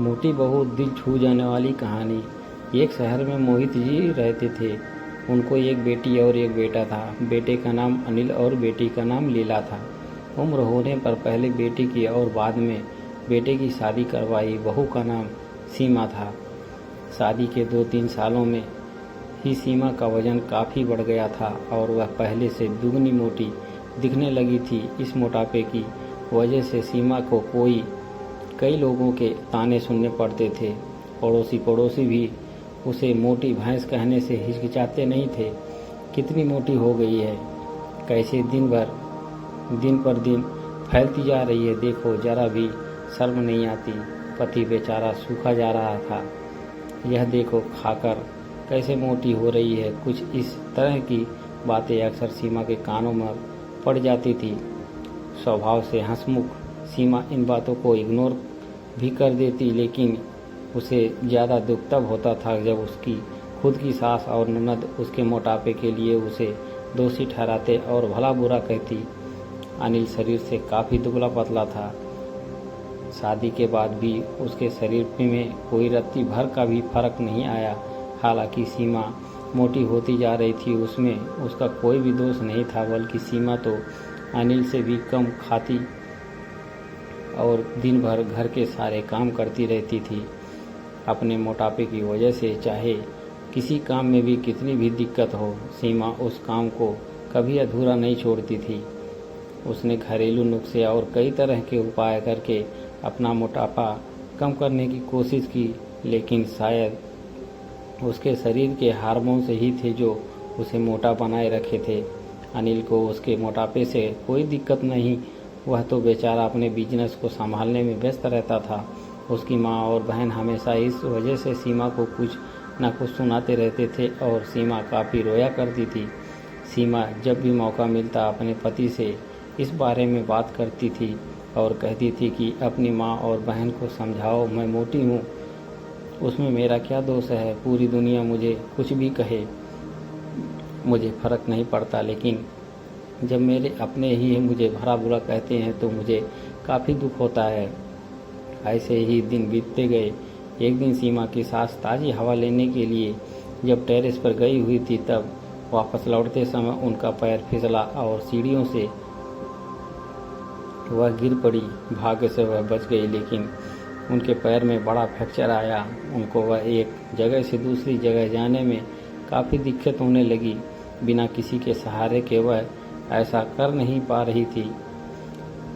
मोटी बहू दिल छू जाने वाली कहानी। एक शहर में मोहित जी रहते थे। उनको एक बेटी और एक बेटा था। बेटे का नाम अनिल और बेटी का नाम लीला था। उम्र होने पर पहले बेटी की और बाद में बेटे की शादी करवाई। बहू का नाम सीमा था। शादी के 2-3 सालों में ही सीमा का वजन काफ़ी बढ़ गया था और वह पहले से दुगनी मोटी दिखने लगी थी। इस मोटापे की वजह से सीमा को कई लोगों के ताने सुनने पड़ते थे। पड़ोसी भी उसे मोटी भैंस कहने से हिचकिचाते नहीं थे। कितनी मोटी हो गई है, कैसे दिन पर दिन फैलती जा रही है, देखो जरा भी शर्म नहीं आती। पति बेचारा सूखा जा रहा था, यह देखो खाकर कैसे मोटी हो रही है। कुछ इस तरह की बातें अक्सर सीमा के कानों में पड़ जाती थी। स्वभाव से हंसमुख सीमा इन बातों को इग्नोर भी कर देती, लेकिन उसे ज़्यादा दुख तब होता था जब उसकी खुद की सास और ननद उसके मोटापे के लिए उसे दोषी ठहराते और भला बुरा कहती। अनिल शरीर से काफ़ी दुबला पतला था। शादी के बाद भी उसके शरीर में कोई रत्ती भर का भी फर्क नहीं आया। हालांकि सीमा मोटी होती जा रही थी, उसमें उसका कोई भी दोष नहीं था, बल्कि सीमा तो अनिल से भी कम खाती और दिन भर घर के सारे काम करती रहती थी। अपने मोटापे की वजह से चाहे किसी काम में भी कितनी भी दिक्कत हो, सीमा उस काम को कभी अधूरा नहीं छोड़ती थी। उसने घरेलू नुस्खे और कई तरह के उपाय करके अपना मोटापा कम करने की कोशिश की, लेकिन शायद उसके शरीर के हार्मोन से ही थे जो उसे मोटा बनाए रखे थे। अनिल को उसके मोटापे से कोई दिक्कत नहीं, वह तो बेचारा अपने बिजनेस को संभालने में व्यस्त रहता था। उसकी माँ और बहन हमेशा इस वजह से सीमा को कुछ न कुछ सुनाते रहते थे और सीमा काफ़ी रोया करती थी। सीमा जब भी मौका मिलता अपने पति से इस बारे में बात करती थी और कहती थी कि अपनी माँ और बहन को समझाओ, मैं मोटी हूँ, उसमें मेरा क्या दोष है। पूरी दुनिया मुझे कुछ भी कहे, मुझे फ़र्क नहीं पड़ता, लेकिन जब मेरे अपने ही मुझे भला बुरा कहते हैं तो मुझे काफ़ी दुख होता है। ऐसे ही दिन बीतते गए। एक दिन सीमा की सास ताज़ी हवा लेने के लिए जब टेरेस पर गई हुई थी, तब वापस लौटते समय उनका पैर फिसला और सीढ़ियों से वह गिर पड़ी। भाग्य से वह बच गई, लेकिन उनके पैर में बड़ा फ्रैक्चर आया। उनको वह एक जगह से दूसरी जगह जाने में काफ़ी दिक्कत होने लगी। बिना किसी के सहारे के वह ऐसा कर नहीं पा रही थी।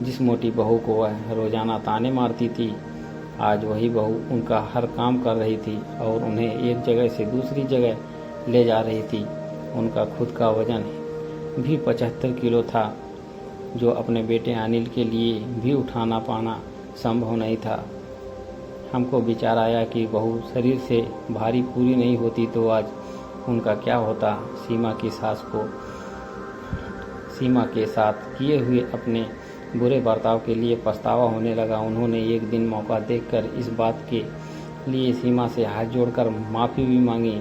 जिस मोटी बहू को वह रोज़ाना ताने मारती थी, आज वही बहू उनका हर काम कर रही थी और उन्हें एक जगह से दूसरी जगह ले जा रही थी। उनका खुद का वजन भी 75 किलो था, जो अपने बेटे अनिल के लिए भी उठाना पाना संभव नहीं था। हमको विचार आया कि बहू शरीर से भारी पूरी नहीं होती तो आज उनका क्या होता। सीमा के साथ किए हुए अपने बुरे बर्ताव के लिए पछतावा होने लगा। उन्होंने एक दिन मौका देखकर इस बात के लिए सीमा से हाथ जोड़कर माफ़ी भी मांगी।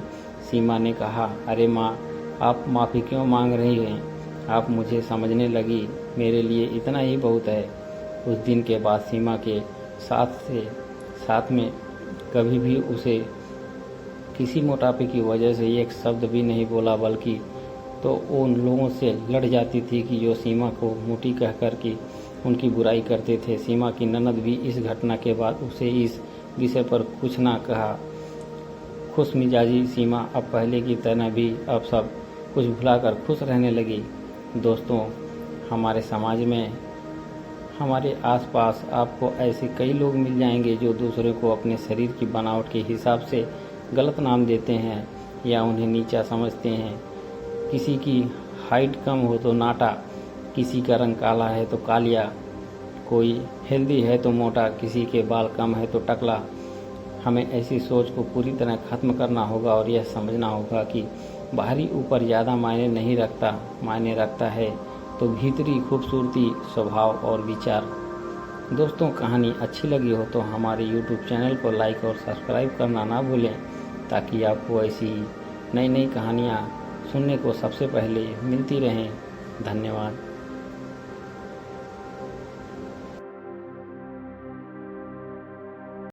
सीमा ने कहा, अरे माँ, आप माफ़ी क्यों मांग रही हैं? आप मुझे समझने लगी, मेरे लिए इतना ही बहुत है। उस दिन के बाद सीमा के साथ में कभी भी उसे किसी मोटापे की वजह से एक शब्द भी नहीं बोला, बल्कि तो उन लोगों से लड़ जाती थी कि जो सीमा को मोटी कह कर के उनकी बुराई करते थे। सीमा की ननद भी इस घटना के बाद उसे इस विषय पर कुछ ना कहा। खुश मिजाजी सीमा अब पहले की तरह भी अब सब कुछ भुलाकर खुश रहने लगी। दोस्तों, हमारे समाज में, हमारे आसपास आपको ऐसे कई लोग मिल जाएंगे जो दूसरों को अपने शरीर की बनावट के हिसाब से गलत नाम देते हैं या उन्हें नीचा समझते हैं। किसी की हाइट कम हो तो नाटा, किसी का रंग काला है तो कालिया, कोई हेल्दी है तो मोटा, किसी के बाल कम है तो टकला। हमें ऐसी सोच को पूरी तरह ख़त्म करना होगा और यह समझना होगा कि बाहरी ऊपर ज़्यादा मायने नहीं रखता। मायने रखता है तो भीतरी खूबसूरती, स्वभाव और विचार। दोस्तों, कहानी अच्छी लगी हो तो हमारे YouTube चैनल को लाइक और सब्सक्राइब करना ना भूलें, ताकि आपको ऐसी नई नई कहानियाँ सुनने को सबसे पहले मिलती रहें। धन्यवाद।